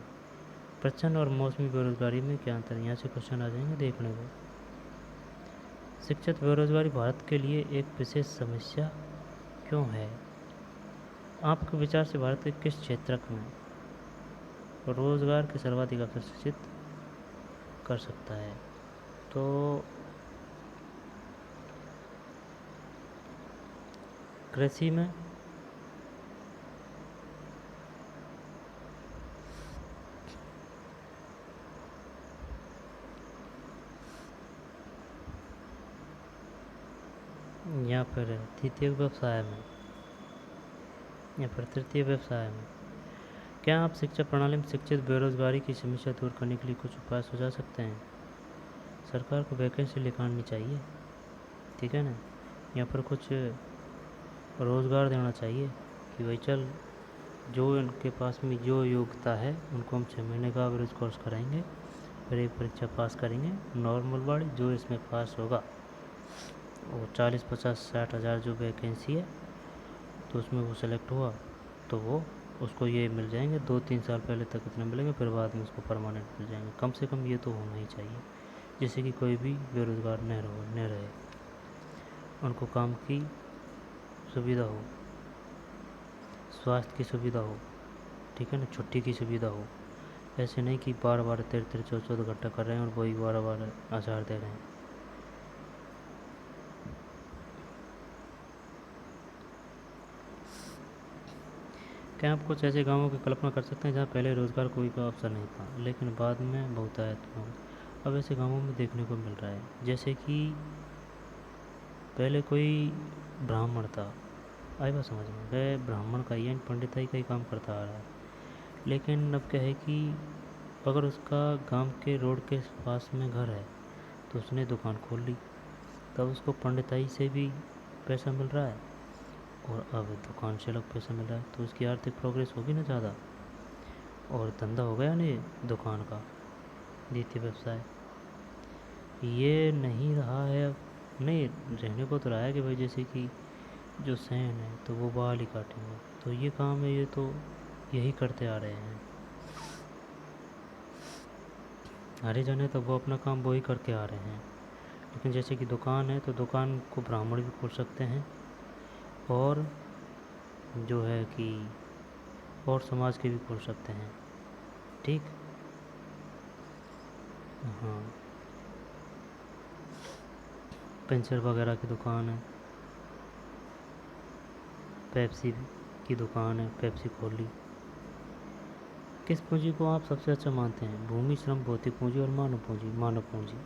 प्रच्छन्न और मौसमी बेरोजगारी में क्या अंतर है? यहाँ से क्वेश्चन आ जाएंगे देखने को। शिक्षित बेरोजगारी भारत के लिए एक विशेष समस्या क्यों है? आपके विचार से भारत के किस क्षेत्र में रोजगार के सर्वाधिक अवसर सृजित कर सकता है? तो कृषि में, या फिर द्वितीय व्यवसाय में, या फिर तृतीय व्यवसाय में। क्या आप शिक्षा प्रणाली में शिक्षित बेरोजगारी की समस्या दूर करने के लिए कुछ उपाय सुझा सकते हैं? सरकार को वैकेंसी निकालनी चाहिए, ठीक है ना, या फिर कुछ रोज़गार देना चाहिए कि भाई चल, जो उनके पास में जो योग्यता है उनको हम 6 महीने का एवरेज कोर्स कराएंगे, फिर एक परीक्षा पास करेंगे नॉर्मल वाली, जो इसमें पास होगा वो 40, 50, 60 हज़ार जो वैकेंसी है तो उसमें वो सेलेक्ट हुआ तो वो उसको ये मिल जाएंगे, 2-3 साल पहले तक इतने मिलेंगे, फिर बाद में उसको परमानेंट मिल जाएंगे। कम से कम ये तो होना ही चाहिए, जिससे कि कोई भी बेरोज़गार न रहे, उनको काम की सुविधा हो, स्वास्थ्य की सुविधा हो, ठीक है ना, छुट्टी की सुविधा हो। ऐसे नहीं कि बार बार 13-13, 14-14 घंटा कर रहे हैं और वही बार आचार दे रहे हैं। क्या आप कुछ ऐसे गांवों की कल्पना कर सकते हैं जहां पहले रोजगार कोई का अवसर नहीं था लेकिन बाद में बहुतायत में हो? अब ऐसे गांवों में देखने को मिल रहा है, जैसे कि पहले कोई ब्राह्मण था, आई बात समझ में, वह ब्राह्मण का ही पंडिताई का ही काम करता आ रहा है, लेकिन अब क्या है कि अगर उसका गांव के रोड के पास में घर है तो उसने दुकान खोल ली, तब उसको पंडिताई से भी पैसा मिल रहा है और अब दुकान से अलग पैसा मिल रहा है, तो उसकी आर्थिक प्रोग्रेस होगी ना ज़्यादा, और धंधा हो गया ना ये दुकान का, द्वितीय व्यवसाय। ये नहीं रहा है अब, नहीं रहने को तो रहा है कि भाई जैसे कि जो सैन है तो वो बाल ही काटेंगे, तो ये काम है, ये तो यही करते आ रहे हैं, हरिजन है तो वो अपना काम वो ही करके आ रहे हैं। लेकिन जैसे कि दुकान है तो दुकान को ब्राह्मण भी खोल सकते हैं और जो है कि और समाज के भी खोल सकते हैं, ठीक। हाँ, पेंचर वगैरह की दुकान है, पेप्सी की दुकान है, पेप्सी खोल ली। किस पूंजी को आप सबसे अच्छा मानते हैं? भूमि, श्रम, भौतिक पूंजी और मानव पूंजी? मानव पूंजी।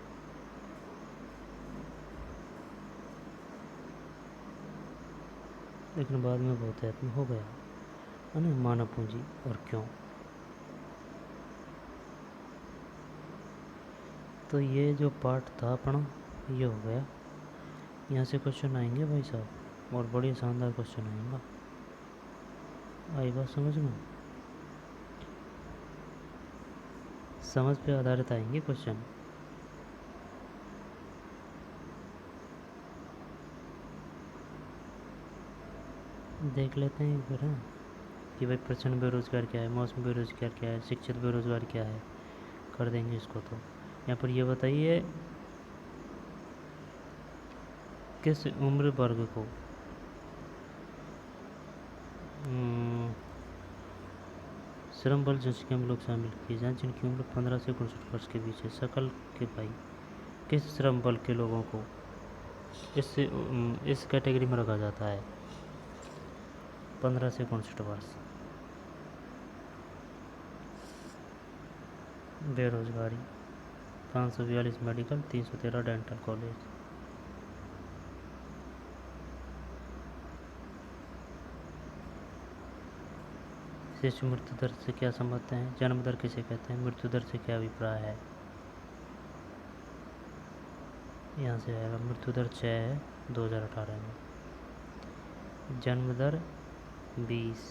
लेकिन बाद में बहुतायत में हो गया है ना मानव पूंजी, और क्यों? तो ये जो पार्ट था अपना ये हो गया। यहाँ से क्वेश्चन आएंगे भाई साहब, और बड़ी शानदार क्वेश्चन आएंगे, आई बात समझ में? समझ पे आधारित आएंगे क्वेश्चन। देख लेते हैं फिर, है कि भाई प्रचंड बेरोजगार क्या है, मौसमी बेरोजगार क्या है, शिक्षित बेरोजगार क्या है, कर देंगे इसको। तो यहाँ पर ये बताइए किस उम्र वर्ग को श्रम बल जनसंख्या में लोग शामिल किए जाएं जिनकी उम्र 15 से 59 वर्ष के बीच है। सकल के भाई किस श्रम बल के लोगों को इस कैटेगरी में रखा जाता है? 15 से 59 वर्ष। बेरोजगारी 542 मेडिकल, 313 डेंटल कॉलेज। शिशु मृत्यु दर से क्या संबंध है? जन्म दर किसे कहते हैं? मृत्यु दर से क्या अभिप्राय है? यहाँ से आएगा मृत्यु दर 6 है 2018 में, जन्म दर 20।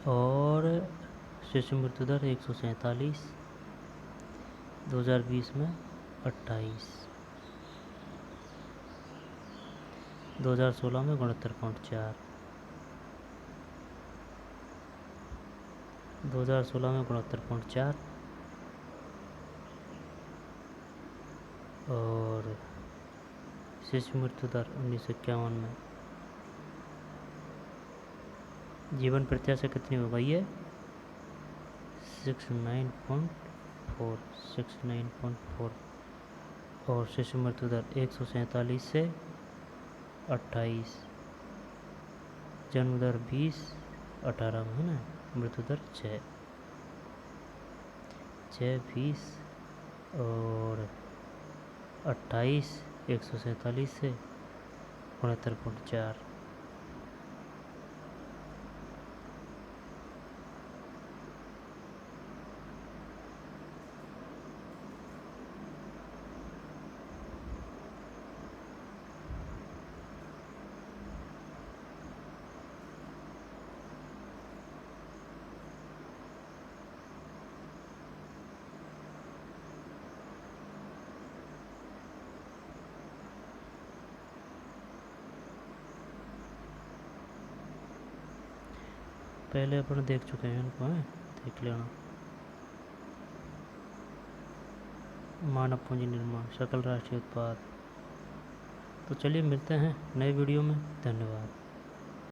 और शिशु मृत्यु दर 147, 2020 में 28, 2016 में 69.4, 2016 में 69.4 और शिशु मृत्यु दर 1951 में। जीवन प्रत्याशा कितनी हो गई है? 69.4, 69.4 और शिशु मृत्यु दर 147 से 28, जन्म दर 20, 18 में है ना, मृत्यु दर 6, 20 और 28, 147 से 69.4। पहले अपन देख चुके हैं इनको, है देख लेना। मानव पूंजी निर्माण, सकल राष्ट्रीय उत्पाद। तो चलिए मिलते हैं नए वीडियो में। धन्यवाद।